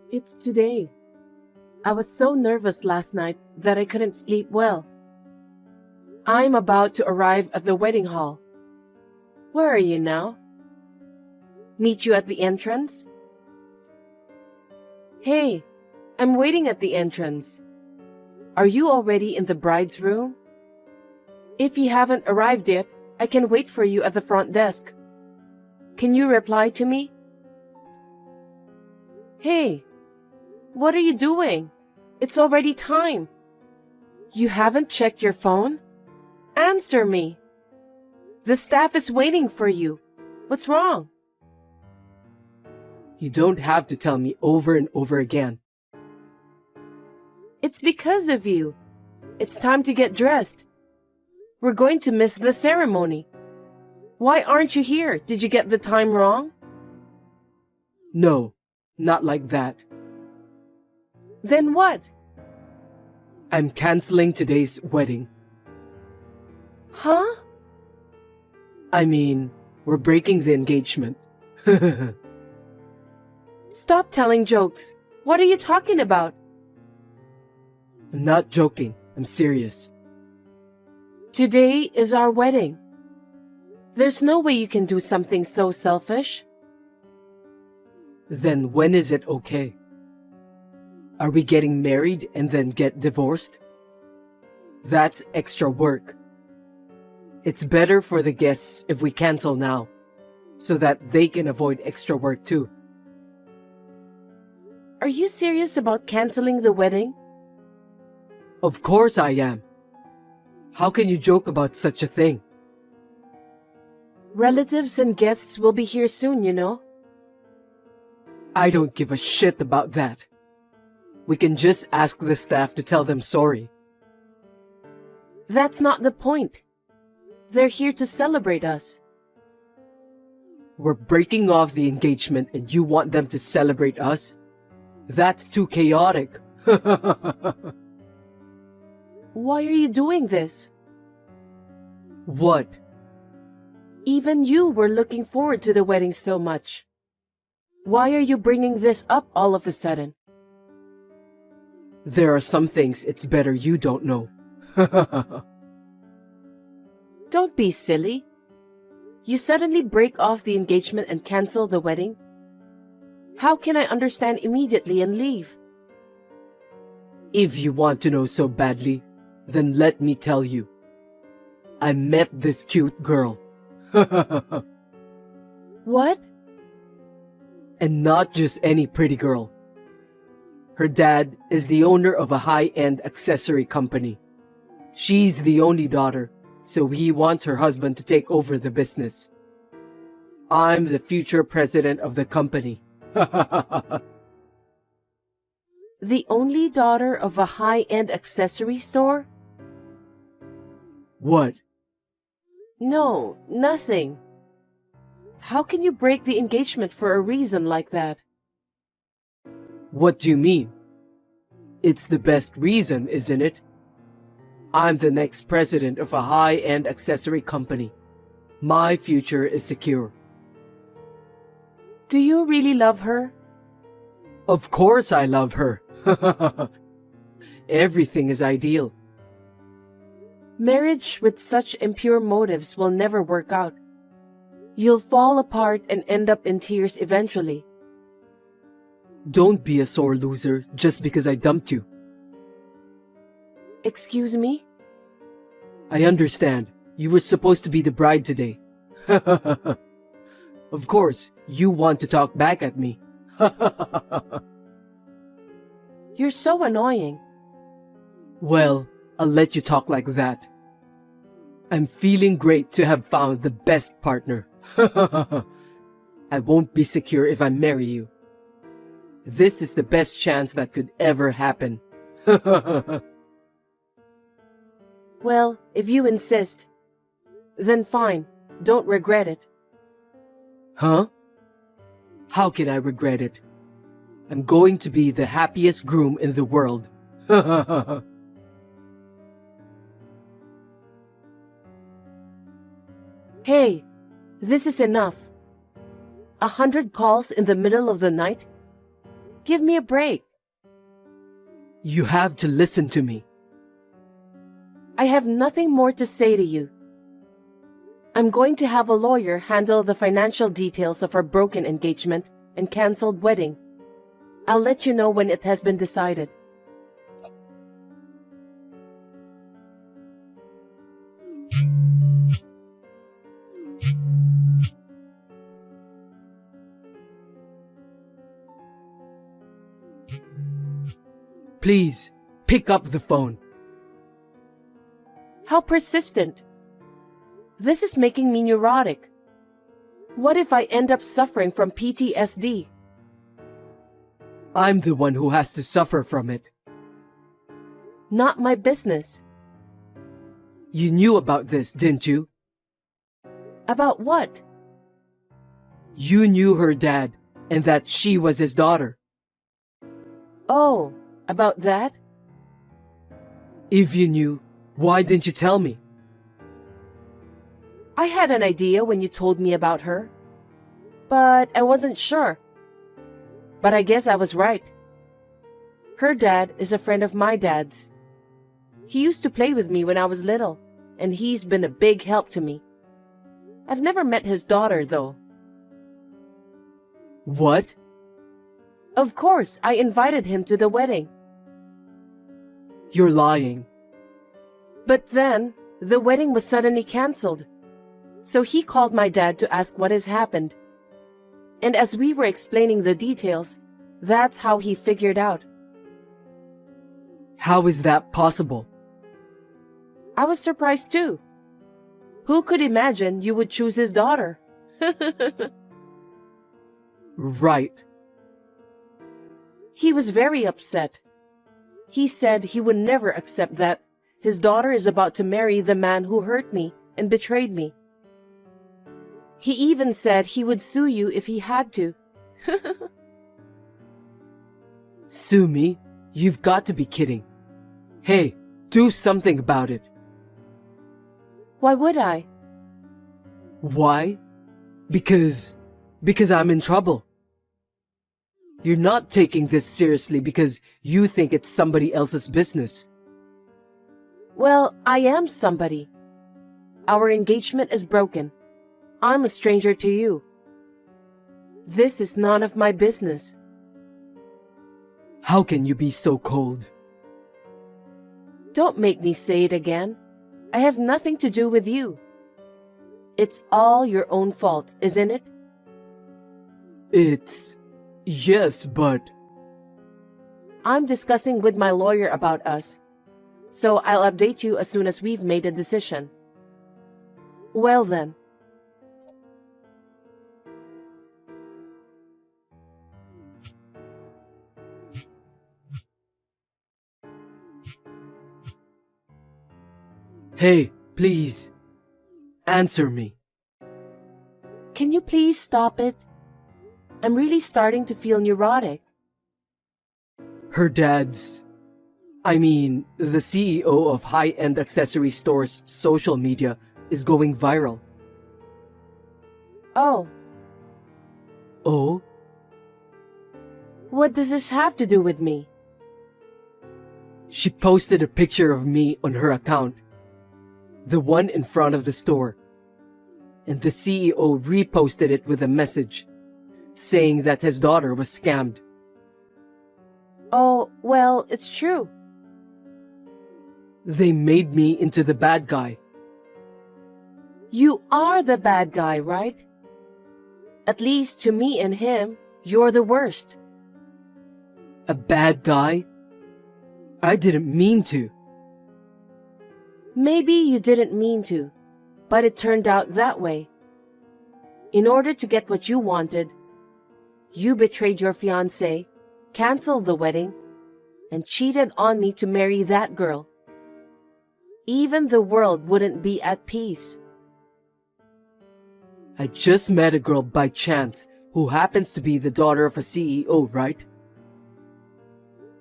It's today. I was so nervous last night that I couldn't sleep well. I'm about to arrive at the wedding hall. Where are you now? Meet you at the entrance? Hey, I'm waiting at the entrance. Are you already in the bride's room? If you haven't arrived yet, I can wait for you at the front desk. Can you reply to me? Hey, what are you doing? It's already time. You haven't checked your phone? Answer me. The staff is waiting for you. What's wrong? You don't have to tell me over and over again. It's because of you. It's time to get dressed. We're going to miss the ceremony. Why aren't you here? Did you get the time wrong? No, not like that. Then what? I'm canceling today's wedding. Huh? I mean, we're breaking the engagement. Stop telling jokes. What are you talking about? I'm not joking. I'm serious. Today is our wedding. There's no way you can do something so selfish. Then when is it okay? Are we getting married and then get divorced? That's extra work. It's better for the guests if we cancel now, so that they can avoid extra work too. Are you serious about canceling the wedding? Of course I am. How can you joke about such a thing? Relatives and guests will be here soon, you know. I don't give a shit about that. We can just ask the staff to tell them sorry. That's not the point. They're here to celebrate us. We're breaking off the engagement and you want them to celebrate us? That's too chaotic. Why are you doing this? What? Even you were looking forward to the wedding so much. Why are you bringing this up all of a sudden? There are some things it's better you don't know. Don't be silly. You suddenly break off the engagement and cancel the wedding? How can I understand immediately and leave? If you want to know so badly, then let me tell you. I met this cute girl. What? And not just any pretty girl. Her dad is the owner of a high-end accessory company. She's the only daughter, so he wants her husband to take over the business. I'm the future president of the company. The only daughter of a high-end accessory store? What? No, nothing. How can you break the engagement for a reason like that? What do you mean? It's the best reason, isn't it? I'm the next president of a high-end accessory company. My future is secure. Do you really love her? Of course I love her. Everything is ideal. Marriage with such impure motives will never work out. You'll fall apart and end up in tears eventually. Don't be a sore loser just because I dumped you. Excuse me? I understand. You were supposed to be the bride today. Of course, you want to talk back at me. You're so annoying. Well, I'll let you talk like that. I'm feeling great to have found the best partner. I won't be secure if I marry you. This is the best chance that could ever happen. Well, if you insist, then fine. Don't regret it. Huh? How can I regret it? I'm going to be the happiest groom in the world. Hey, this is enough. 100 calls in the middle of the night? Give me a break. You have to listen to me. I have nothing more to say to you. I'm going to have a lawyer handle the financial details of our broken engagement and canceled wedding. I'll let you know when it has been decided. Please, pick up the phone. How persistent. This is making me neurotic. What if I end up suffering from PTSD? I'm the one who has to suffer from it. Not my business. You knew about this, didn't you? About what? You knew her dad and that she was his daughter. Oh, about that? If you knew, why didn't you tell me? I had an idea when you told me about her, but I wasn't sure. But I guess I was right. Her dad is a friend of my dad's. He used to play with me when I was little, and he's been a big help to me. I've never met his daughter, though. What? Of course, I invited him to the wedding. You're lying. But then, the wedding was suddenly canceled. So he called my dad to ask what has happened. And as we were explaining the details, that's how he figured out. How is that possible? I was surprised too. Who could imagine you would choose his daughter? Right. He was very upset. He said he would never accept that his daughter is about to marry the man who hurt me and betrayed me. He even said he would sue you if he had to. Sue me? You've got to be kidding. Hey, do something about it. Why would I? Why? Because I'm in trouble. You're not taking this seriously because you think it's somebody else's business. Well, I am somebody. Our engagement is broken. I'm a stranger to you. This is none of my business. How can you be so cold? Don't make me say it again. I have nothing to do with you. It's all your own fault, isn't it? Yes, but... I'm discussing with my lawyer about us, so I'll update you as soon as we've made a decision. Well then. Hey, please. Answer me. Can you please stop it? I'm really starting to feel neurotic. Her dad's... the CEO of high-end accessory stores' social media is going viral. Oh, Oh? what does this have to do with me? She posted a picture of me on her account. The one in front of the store. And the CEO reposted it with a message saying that his daughter was scammed. Oh, well, it's true. They made me into the bad guy. You are the bad guy, right? At least to me and him, you're the worst. A bad guy? I didn't mean to. Maybe you didn't mean to, but it turned out that way. In order to get what you wanted, you betrayed your fiancé, canceled the wedding, and cheated on me to marry that girl. Even the world wouldn't be at peace. I just met a girl by chance who happens to be the daughter of a CEO, right?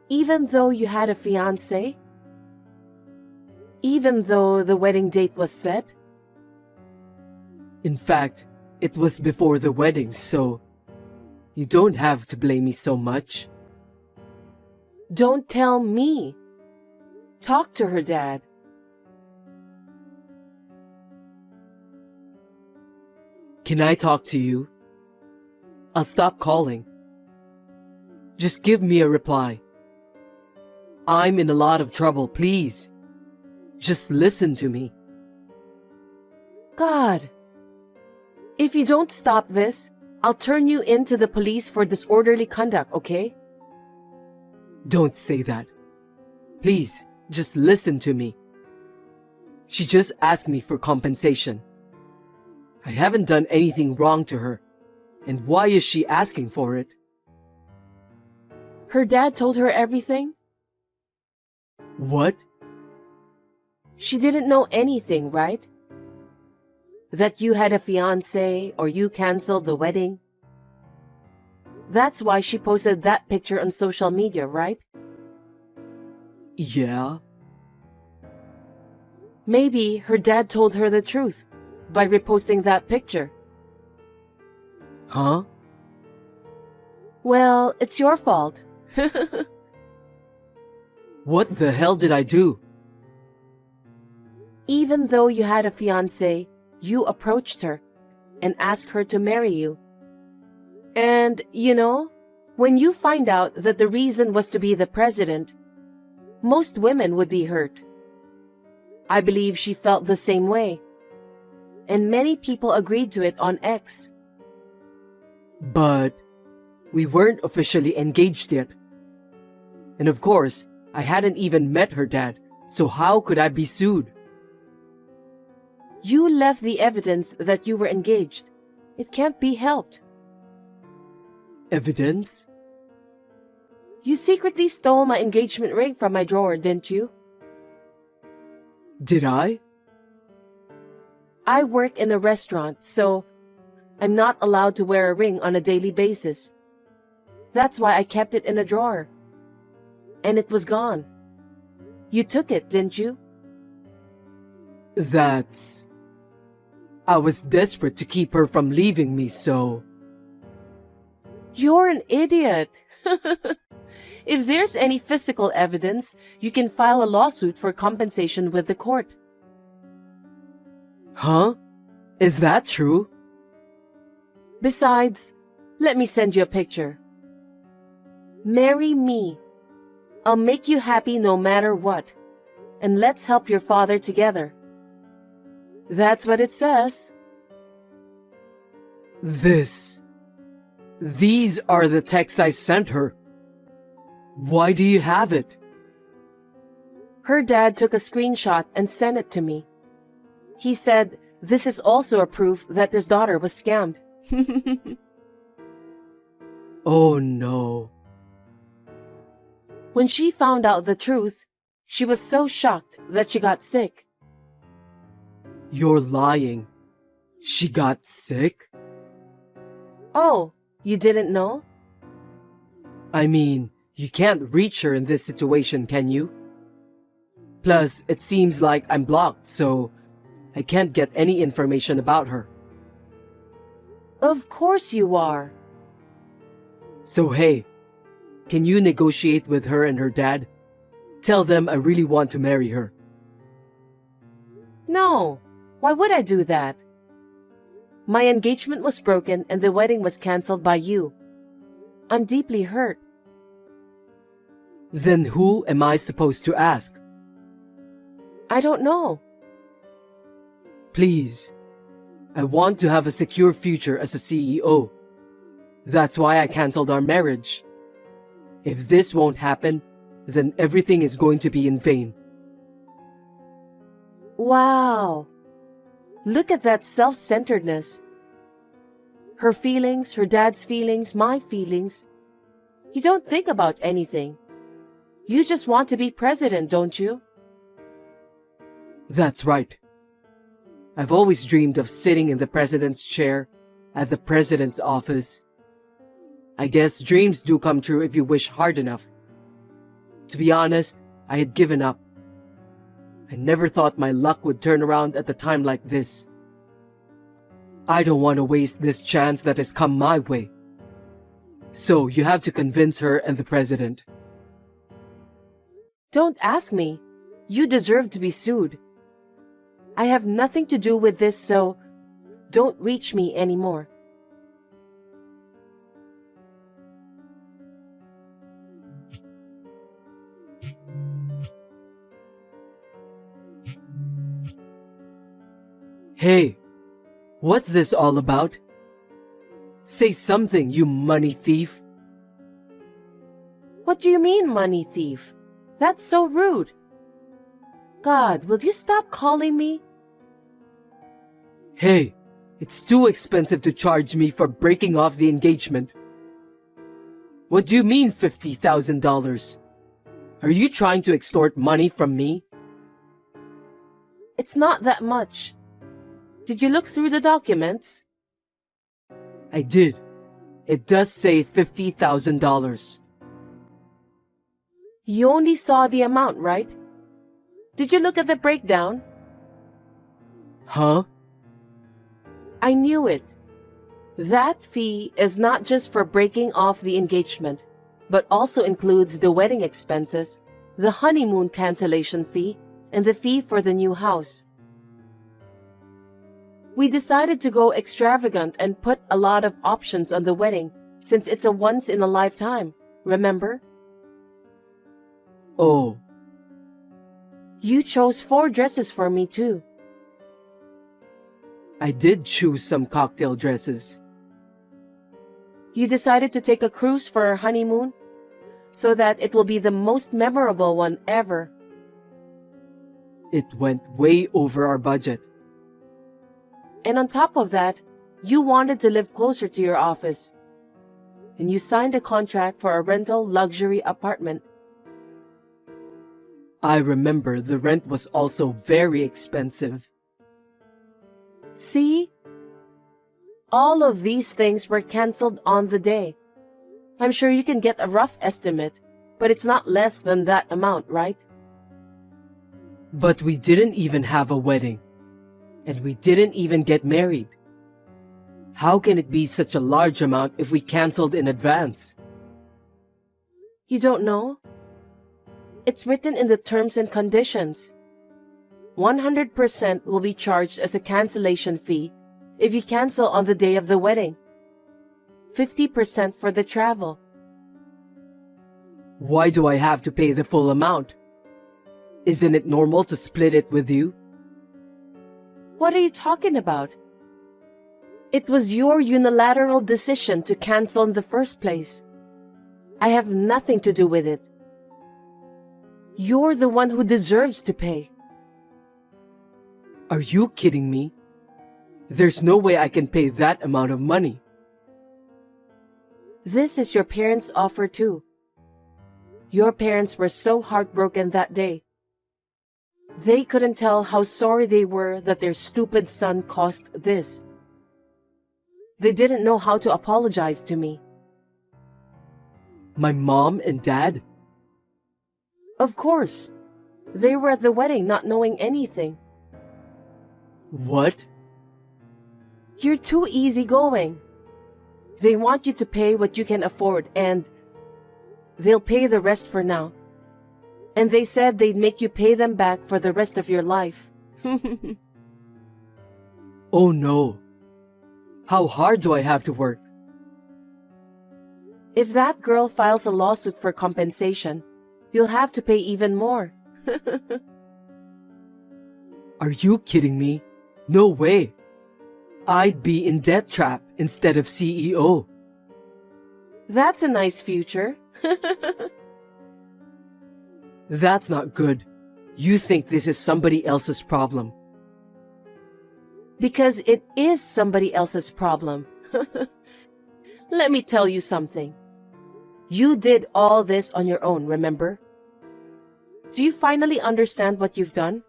Even though you had a fiancé? Even though the wedding date was set? In fact, it was before the wedding, so you don't have to blame me so much. Don't tell me. Talk to her dad. Can I talk to you? I'll stop calling. Just give me a reply. I'm in a lot of trouble, please. Just listen to me. God. If you don't stop this, I'll turn you in to the police for disorderly conduct, okay? Don't say that. Please, just listen to me. She just asked me for compensation. I haven't done anything wrong to her. And why is she asking for it? Her dad told her everything? What? She didn't know anything, right? That you had a fiancé or you canceled the wedding? That's why she posted that picture on social media, right? Yeah. Maybe her dad told her the truth by reposting that picture. Huh? Well, it's your fault. What the hell did I do? Even though you had a fiancé, you approached her and asked her to marry you. And, when you find out that the reason was to be the president, most women would be hurt. I believe she felt the same way. And many people agreed to it on X. But we weren't officially engaged yet. And of course, I hadn't even met her dad, so how could I be sued? You left the evidence that you were engaged. It can't be helped. Evidence? You secretly stole my engagement ring from my drawer, didn't you? Did I? I work in a restaurant, so I'm not allowed to wear a ring on a daily basis. That's why I kept it in a drawer. And it was gone. You took it, didn't you? I was desperate to keep her from leaving me, so... You're an idiot. If there's any physical evidence, you can file a lawsuit for compensation with the court. Huh? Is that true? Besides, let me send you a picture. Marry me. I'll make you happy no matter what. And let's help your father together. That's what it says. These are the texts I sent her. Why do you have it? Her dad took a screenshot and sent it to me. He said, this is also a proof that his daughter was scammed. Oh no. When she found out the truth, she was so shocked that she got sick. You're lying. She got sick? Oh, you didn't know? I mean, you can't reach her in this situation, can you? Plus, it seems like I'm blocked, so I can't get any information about her. Of course you are. So hey, can you negotiate with her and her dad? Tell them I really want to marry her. No, why would I do that? My engagement was broken and the wedding was canceled by you. I'm deeply hurt. Then who am I supposed to ask? I don't know. Please, I want to have a secure future as a CEO. That's why I canceled our marriage. If this won't happen, then everything is going to be in vain. Wow. Look at that self-centeredness. Her feelings, her dad's feelings, my feelings. You don't think about anything. You just want to be president, don't you? That's right. I've always dreamed of sitting in the president's chair at the president's office. I guess dreams do come true if you wish hard enough. To be honest, I had given up. I never thought my luck would turn around at a time like this. I don't want to waste this chance that has come my way. So you have to convince her and the president. Don't ask me. You deserve to be sued. I have nothing to do with this, so don't reach me anymore. Hey, what's this all about? Say something, you money thief. What do you mean, money thief? That's so rude. God, will you stop calling me? Hey, it's too expensive to charge me for breaking off the engagement. What do you mean $50,000? Are you trying to extort money from me? It's not that much. Did you look through the documents? I did. It does say $50,000. You only saw the amount, right? Did you look at the breakdown? Huh? I knew it. That fee is not just for breaking off the engagement, but also includes the wedding expenses, the honeymoon cancellation fee, and the fee for the new house. We decided to go extravagant and put a lot of options on the wedding since it's a once-in-a-lifetime, remember? Oh. You chose 4 dresses for me too. I did choose some cocktail dresses. You decided to take a cruise for our honeymoon so that it will be the most memorable one ever. It went way over our budget. And on top of that, you wanted to live closer to your office. And you signed a contract for a rental luxury apartment. I remember the rent was also very expensive. See? All of these things were canceled on the day. I'm sure you can get a rough estimate, but it's not less than that amount, right? But we didn't even have a wedding. And we didn't even get married. How can it be such a large amount if we canceled in advance? You don't know? It's written in the terms and conditions. 100% will be charged as a cancellation fee if you cancel on the day of the wedding. 50% for the travel. Why do I have to pay the full amount? Isn't it normal to split it with you? What are you talking about? It was your unilateral decision to cancel in the first place. I have nothing to do with it. You're the one who deserves to pay. Are you kidding me? There's no way I can pay that amount of money. This is your parents' offer too. Your parents were so heartbroken that day. They couldn't tell how sorry they were that their stupid son caused this. They didn't know how to apologize to me. My mom and dad? Of course. They were at the wedding not knowing anything. What? You're too easygoing. They want you to pay what you can afford and they'll pay the rest for now. And they said they'd make you pay them back for the rest of your life. Oh no. How hard do I have to work? If that girl files a lawsuit for compensation, you'll have to pay even more. Are you kidding me? No way. I'd be in debt trap instead of CEO. That's a nice future. That's not good. You think this is somebody else's problem. Because it is somebody else's problem. Let me tell you something. You did all this on your own, remember? Do you finally understand what you've done?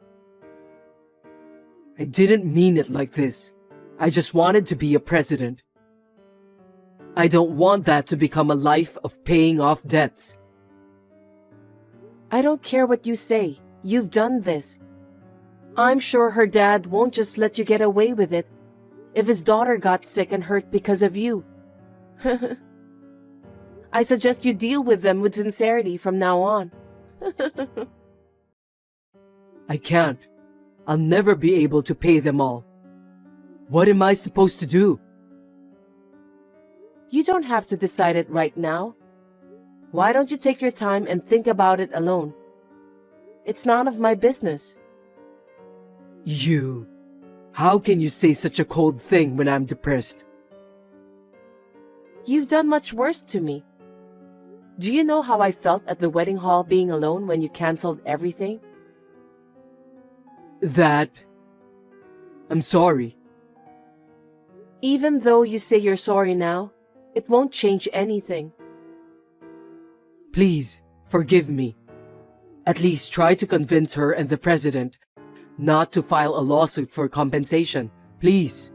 I didn't mean it like this. I just wanted to be a president. I don't want that to become a life of paying off debts. I don't care what you say. You've done this. I'm sure her dad won't just let you get away with it if his daughter got sick and hurt because of you. I suggest you deal with them with sincerity from now on. I can't. I'll never be able to pay them all. What am I supposed to do? You don't have to decide it right now. Why don't you take your time and think about it alone? It's none of my business. You. How can you say such a cold thing when I'm depressed? You've done much worse to me. Do you know how I felt at the wedding hall being alone when you canceled everything? I'm sorry. Even though you say you're sorry now, it won't change anything. Please, forgive me. At least try to convince her and the president not to file a lawsuit for compensation. Please.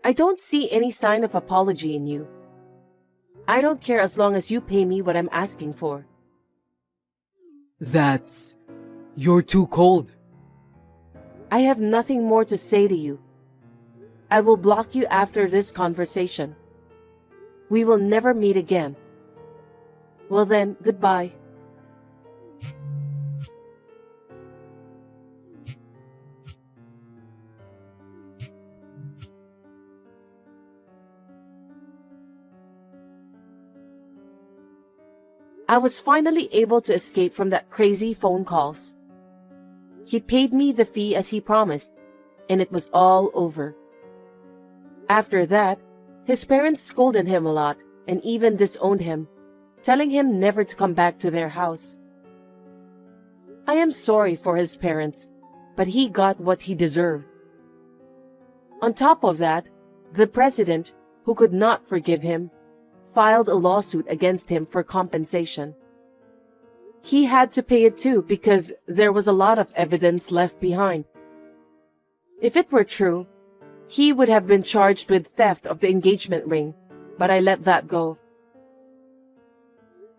I don't see any sign of apology in you. I don't care as long as you pay me what I'm asking for. You're too cold. I have nothing more to say to you. I will block you after this conversation. We will never meet again. Well then, goodbye. I was finally able to escape from that crazy phone calls. He paid me the fee as he promised, and it was all over. After that, his parents scolded him a lot and even disowned him, telling him never to come back to their house. I am sorry for his parents, but he got what he deserved. On top of that, the president, who could not forgive him, filed a lawsuit against him for compensation. He had to pay it too because there was a lot of evidence left behind. If it were true, he would have been charged with theft of the engagement ring, but I let that go.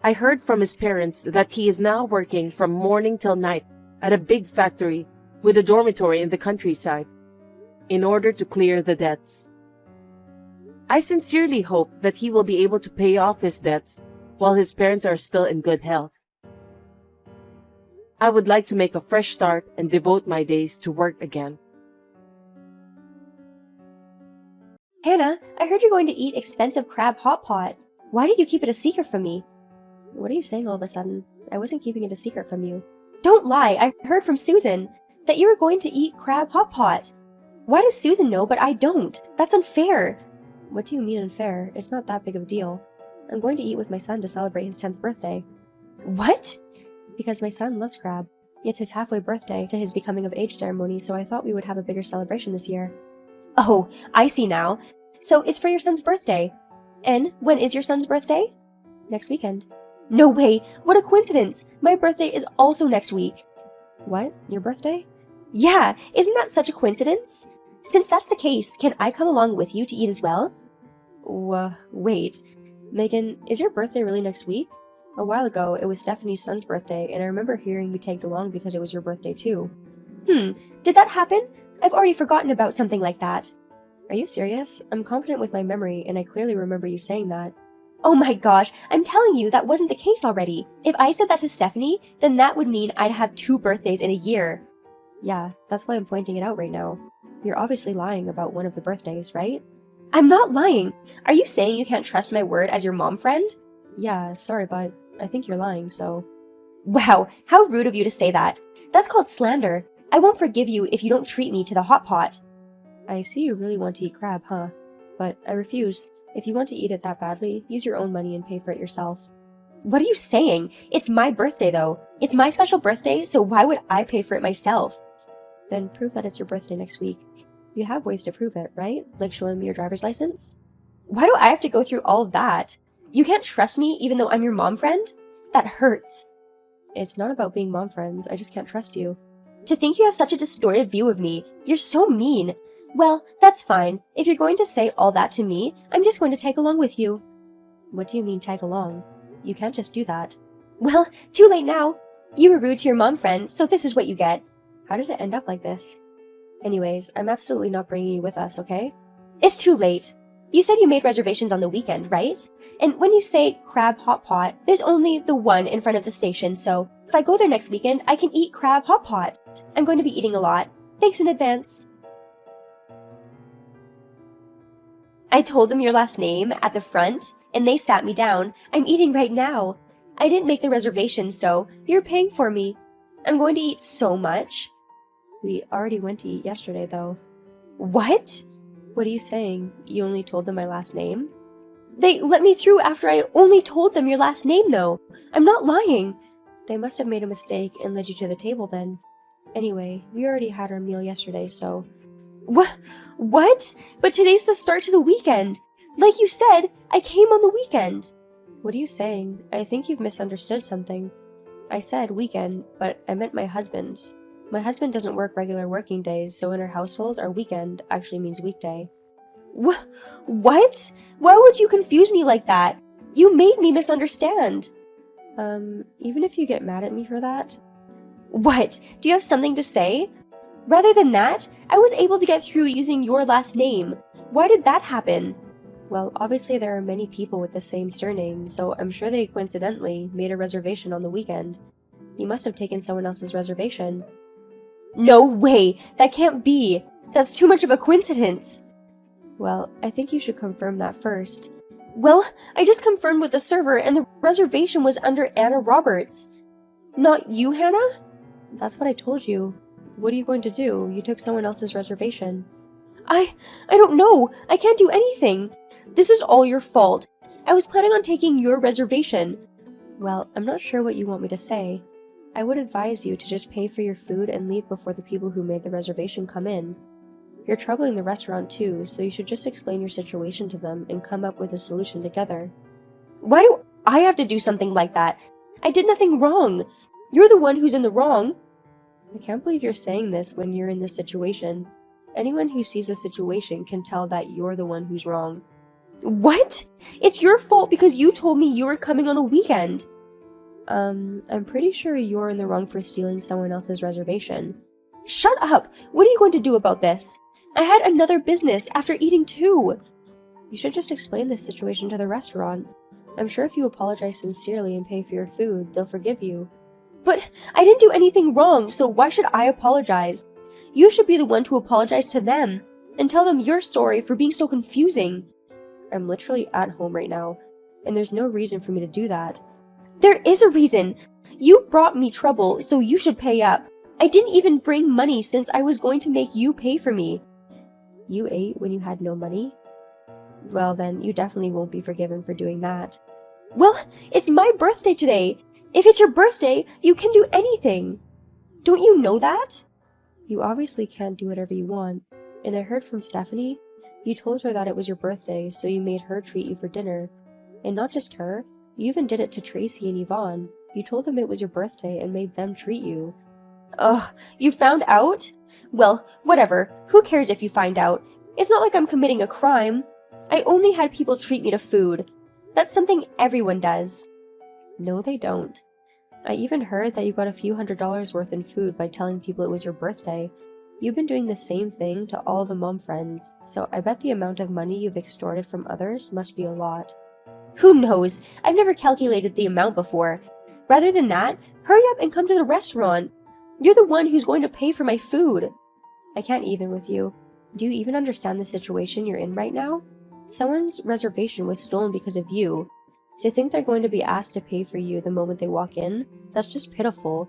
I heard from his parents that he is now working from morning till night at a big factory with a dormitory in the countryside in order to clear the debts. I sincerely hope that he will be able to pay off his debts while his parents are still in good health. I would like to make a fresh start and devote my days to work again. Hannah, I heard you're going to eat expensive crab hot pot. Why did you keep it a secret from me? What are you saying all of a sudden? I wasn't keeping it a secret from you. Don't lie, I heard from Susan that you were going to eat crab hot pot. Why does Susan know but I don't? That's unfair. What do you mean unfair? It's not that big of a deal. I'm going to eat with my son to celebrate his 10th birthday. What? Because my son loves crab. It's his halfway birthday to his becoming of age ceremony, so I thought we would have a bigger celebration this year. Oh, I see now. So it's for your son's birthday. And when is your son's birthday? Next weekend. No way! What a coincidence! My birthday is also next week. What? Your birthday? Yeah, isn't that such a coincidence? Since that's the case, can I come along with you to eat as well? Wait. Megan, is your birthday really next week? A while ago, it was Stephanie's son's birthday, and I remember hearing you tagged along because it was your birthday too. Did that happen? I've already forgotten about something like that. Are you serious? I'm confident with my memory, and I clearly remember you saying that. Oh my gosh, I'm telling you that wasn't the case already. If I said that to Stephanie, then that would mean I'd have 2 birthdays in a year. Yeah, that's why I'm pointing it out right now. You're obviously lying about one of the birthdays, right? I'm not lying! Are you saying you can't trust my word as your mom friend? Yeah, sorry, but I think you're lying, so... Wow, how rude of you to say that. That's called slander. I won't forgive you if you don't treat me to the hot pot. I see you really want to eat crab, huh? But I refuse. If you want to eat it that badly, use your own money and pay for it yourself. What are you saying? It's my birthday, though. It's my special birthday, so why would I pay for it myself? Then prove that it's your birthday next week. You have ways to prove it, right? Like showing me your driver's license? Why do I have to go through all of that? You can't trust me even though I'm your mom friend? That hurts. It's not about being mom friends, I just can't trust you. To think you have such a distorted view of me, you're so mean. Well, that's fine. If you're going to say all that to me, I'm just going to tag along with you. What do you mean tag along? You can't just do that. Well, too late now. You were rude to your mom friend, so this is what you get. How did it end up like this? Anyways, I'm absolutely not bringing you with us, okay? It's too late. You said you made reservations on the weekend, right? And when you say crab hot pot, there's only the one in front of the station, so if I go there next weekend, I can eat crab hot pot. I'm going to be eating a lot. Thanks in advance. I told them your last name at the front, and they sat me down. I'm eating right now. I didn't make the reservation, so you're paying for me. I'm going to eat so much. We already went to eat yesterday, though. What? What are you saying? You only told them my last name? They let me through after I only told them your last name, though. I'm not lying. They must have made a mistake and led you to the table then. Anyway, we already had our meal yesterday, so... What? But today's the start to the weekend. Like you said, I came on the weekend. What are you saying? I think you've misunderstood something. I said weekend, but I meant my husband's. My husband doesn't work regular working days, so in our household, our weekend actually means weekday. What? Why would you confuse me like that? You made me misunderstand. Even if you get mad at me for that? What? Do you have something to say? Rather than that, I was able to get through using your last name. Why did that happen? Well, obviously there are many people with the same surname, so I'm sure they coincidentally made a reservation on the weekend. You must have taken someone else's reservation. No way! That can't be! That's too much of a coincidence! Well, I think you should confirm that first. Well, I just confirmed with the server and the reservation was under Anna Roberts. Not you, Hannah? That's what I told you. What are you going to do? You took someone else's reservation. I don't know. I can't do anything. This is all your fault. I was planning on taking your reservation. Well, I'm not sure what you want me to say. I would advise you to just pay for your food and leave before the people who made the reservation come in. You're troubling the restaurant too, so you should just explain your situation to them and come up with a solution together. Why do I have to do something like that? I did nothing wrong. You're the one who's in the wrong. I can't believe you're saying this when you're in this situation. Anyone who sees the situation can tell that you're the one who's wrong. What? It's your fault because you told me you were coming on a weekend. I'm pretty sure you're in the wrong for stealing someone else's reservation. Shut up! What are you going to do about this? I had another business after eating too. You should just explain this situation to the restaurant. I'm sure if you apologize sincerely and pay for your food, they'll forgive you. But I didn't do anything wrong, so why should I apologize? You should be the one to apologize to them and tell them you're sorry for being so confusing. I'm literally at home right now, and there's no reason for me to do that. There is a reason. You brought me trouble, so you should pay up. I didn't even bring money since I was going to make you pay for me. You ate when you had no money? Well then, you definitely won't be forgiven for doing that. Well, it's my birthday today. If it's your birthday, you can do anything. Don't you know that? You obviously can't do whatever you want. And I heard from Stephanie, you told her that it was your birthday, so you made her treat you for dinner. And not just her, you even did it to Tracy and Yvonne. You told them it was your birthday and made them treat you. Ugh, you found out? Well, whatever. Who cares if you find out? It's not like I'm committing a crime. I only had people treat me to food. That's something everyone does. No, they don't. I even heard that you got a few $100s worth in food by telling people it was your birthday. You've been doing the same thing to all the mom friends, so I bet the amount of money you've extorted from others must be a lot. Who knows? I've never calculated the amount before. Rather than that, hurry up and come to the restaurant. You're the one who's going to pay for my food. I can't even with you. Do you even understand the situation you're in right now? Someone's reservation was stolen because of you. To think they're going to be asked to pay for you the moment they walk in, that's just pitiful.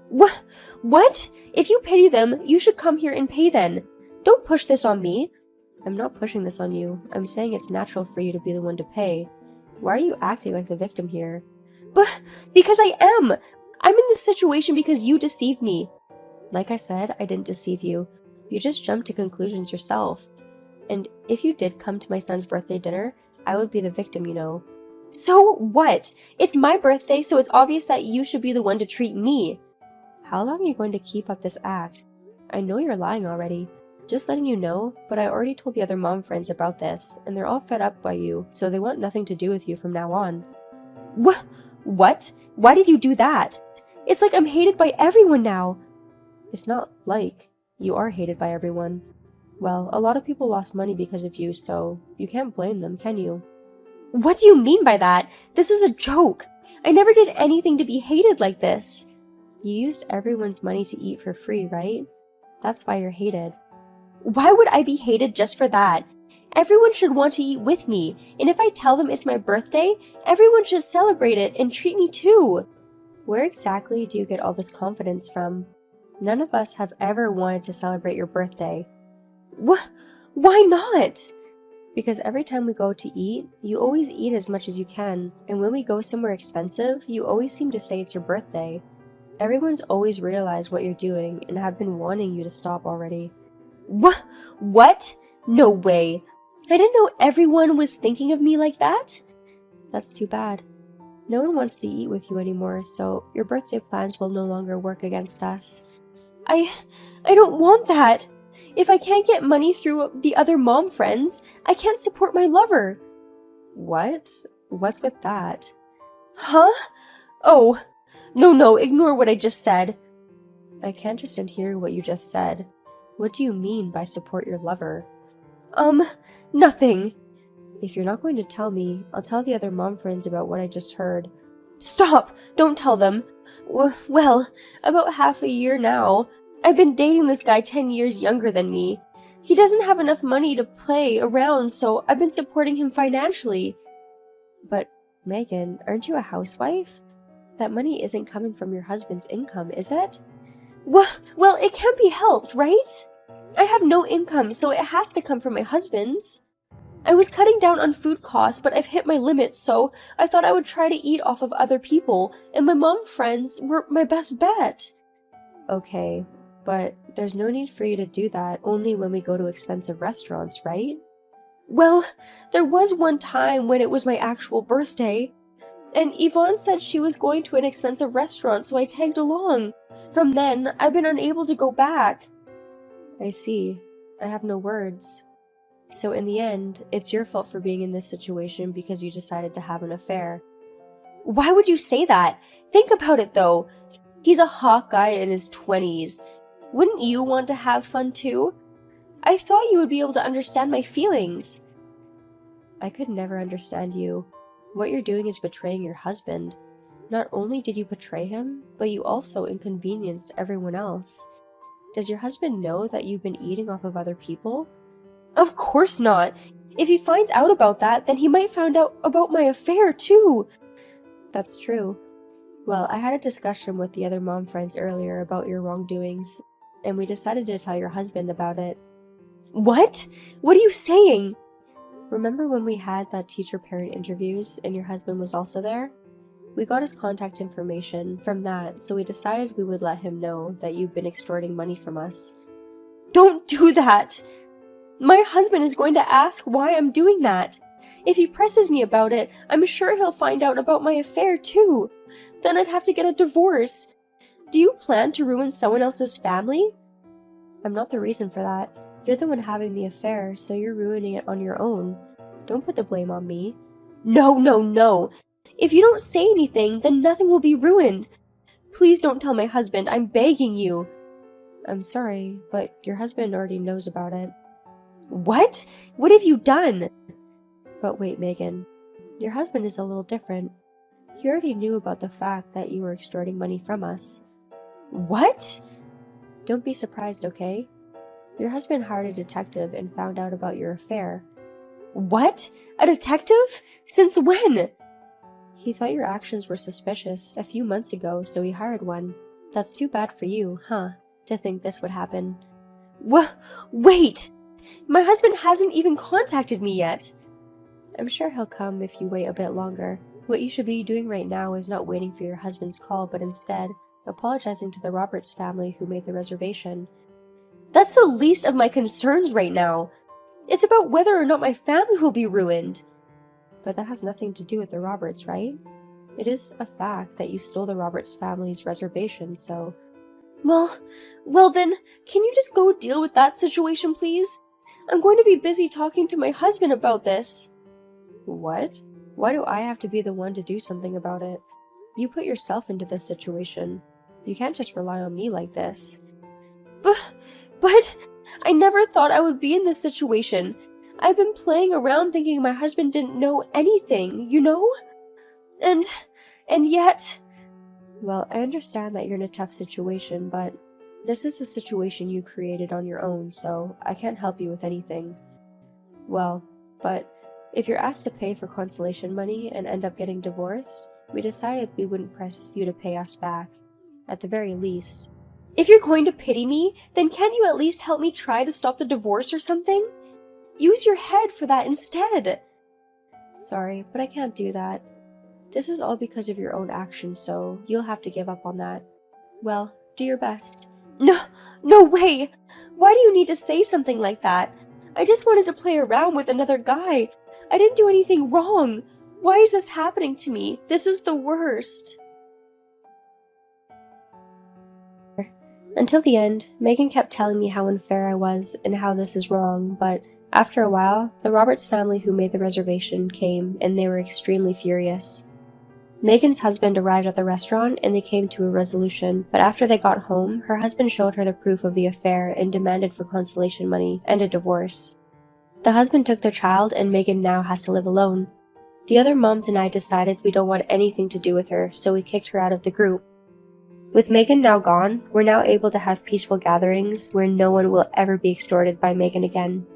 What? If you pity them, you should come here and pay then. Don't push this on me. I'm not pushing this on you. I'm saying it's natural for you to be the one to pay. Why are you acting like the victim here? But because I am! I'm in this situation because you deceived me. Like I said, I didn't deceive you. You just jumped to conclusions yourself. And if you did come to my son's birthday dinner, I would be the victim, you know. So what? It's my birthday, so it's obvious that you should be the one to treat me. How long are you going to keep up this act? I know you're lying already. Just letting you know, but I already told the other mom friends about this, and they're all fed up by you, so they want nothing to do with you from now on. What? Why did you do that? It's like I'm hated by everyone now. It's not like. You are hated by everyone. Well, a lot of people lost money because of you, so you can't blame them, can you? What do you mean by that? This is a joke. I never did anything to be hated like this. You used everyone's money to eat for free, right? That's why you're hated. Why would I be hated just for that? Everyone should want to eat with me, and if I tell them it's my birthday, everyone should celebrate it and treat me too. Where exactly do you get all this confidence from? None of us have ever wanted to celebrate your birthday. Why not? Because every time we go to eat, you always eat as much as you can, and when we go somewhere expensive, you always seem to say it's your birthday. Everyone's always realized what you're doing and have been wanting you to stop already. What? No way. I didn't know everyone was thinking of me like that. That's too bad. No one wants to eat with you anymore, so your birthday plans will no longer work against us. I don't want that. If I can't get money through the other mom friends, I can't support my lover. What? What's with that? Huh? Oh, no, ignore what I just said. I can't just hear what you just said. What do you mean by support your lover? Nothing. If you're not going to tell me, I'll tell the other mom friends about what I just heard. Stop! Don't tell them. Well, about half a year now. I've been dating this guy 10 years younger than me. He doesn't have enough money to play around, so I've been supporting him financially. But, Megan, aren't you a housewife? That money isn't coming from your husband's income, is it? Well, it can't be helped, right? I have no income, so it has to come from my husband's. I was cutting down on food costs, but I've hit my limits, so I thought I would try to eat off of other people, and my mom friends were my best bet. Okay, but there's no need for you to do that only when we go to expensive restaurants, right? Well, there was one time when it was my actual birthday, and Yvonne said she was going to an expensive restaurant, so I tagged along. From then, I've been unable to go back. I see. I have no words. So in the end, it's your fault for being in this situation because you decided to have an affair. Why would you say that? Think about it though. He's a hot guy in his 20s. Wouldn't you want to have fun too? I thought you would be able to understand my feelings. I could never understand you. What you're doing is betraying your husband. Not only did you betray him, but you also inconvenienced everyone else. Does your husband know that you've been eating off of other people? Of course not. If he finds out about that, then he might find out about my affair too. That's true. Well, I had a discussion with the other mom friends earlier about your wrongdoings, and we decided to tell your husband about it. What? What are you saying? Remember when we had that teacher-parent interviews and your husband was also there? We got his contact information from that, so we decided we would let him know that you've been extorting money from us. Don't do that! My husband is going to ask why I'm doing that. If he presses me about it, I'm sure he'll find out about my affair too. Then I'd have to get a divorce. Do you plan to ruin someone else's family? I'm not the reason for that. You're the one having the affair, so you're ruining it on your own. Don't put the blame on me. No. If you don't say anything, then nothing will be ruined. Please don't tell my husband. I'm begging you. I'm sorry, but your husband already knows about it. What? What have you done? But wait, Megan. Your husband is a little different. He already knew about the fact that you were extorting money from us. What? Don't be surprised, okay? Your husband hired a detective and found out about your affair. What? A detective? Since when? He thought your actions were suspicious a few months ago, so he hired one. That's too bad for you, huh? To think this would happen. Wait! My husband hasn't even contacted me yet. I'm sure he'll come if you wait a bit longer. What you should be doing right now is not waiting for your husband's call, but instead apologizing to the Roberts family who made the reservation. That's the least of my concerns right now. It's about whether or not my family will be ruined. But that has nothing to do with the Roberts, right? It is a fact that you stole the Roberts family's reservation, so... Well then, can you just go deal with that situation, please? I'm going to be busy talking to my husband about this. What? Why do I have to be the one to do something about it? You put yourself into this situation. You can't just rely on me like this. But I never thought I would be in this situation. I've been playing around thinking my husband didn't know anything, you know? And yet... Well, I understand that you're in a tough situation, but this is a situation you created on your own, so I can't help you with anything. Well, but if you're asked to pay for consolation money and end up getting divorced, we decided we wouldn't press you to pay us back, at the very least. If you're going to pity me, then can't you at least help me try to stop the divorce or something? Use your head for that instead. Sorry, but I can't do that. This is all because of your own actions, so you'll have to give up on that. Well, do your best. No way! Why do you need to say something like that? I just wanted to play around with another guy. I didn't do anything wrong. Why is this happening to me? This is the worst. Until the end, Megan kept telling me how unfair I was and how this is wrong, but after a while, the Roberts family who made the reservation came and they were extremely furious. Megan's husband arrived at the restaurant and they came to a resolution, but after they got home, her husband showed her the proof of the affair and demanded for consolation money and a divorce. The husband took their child and Megan now has to live alone. The other moms and I decided we don't want anything to do with her, so we kicked her out of the group. With Megan now gone, we're now able to have peaceful gatherings where no one will ever be extorted by Megan again.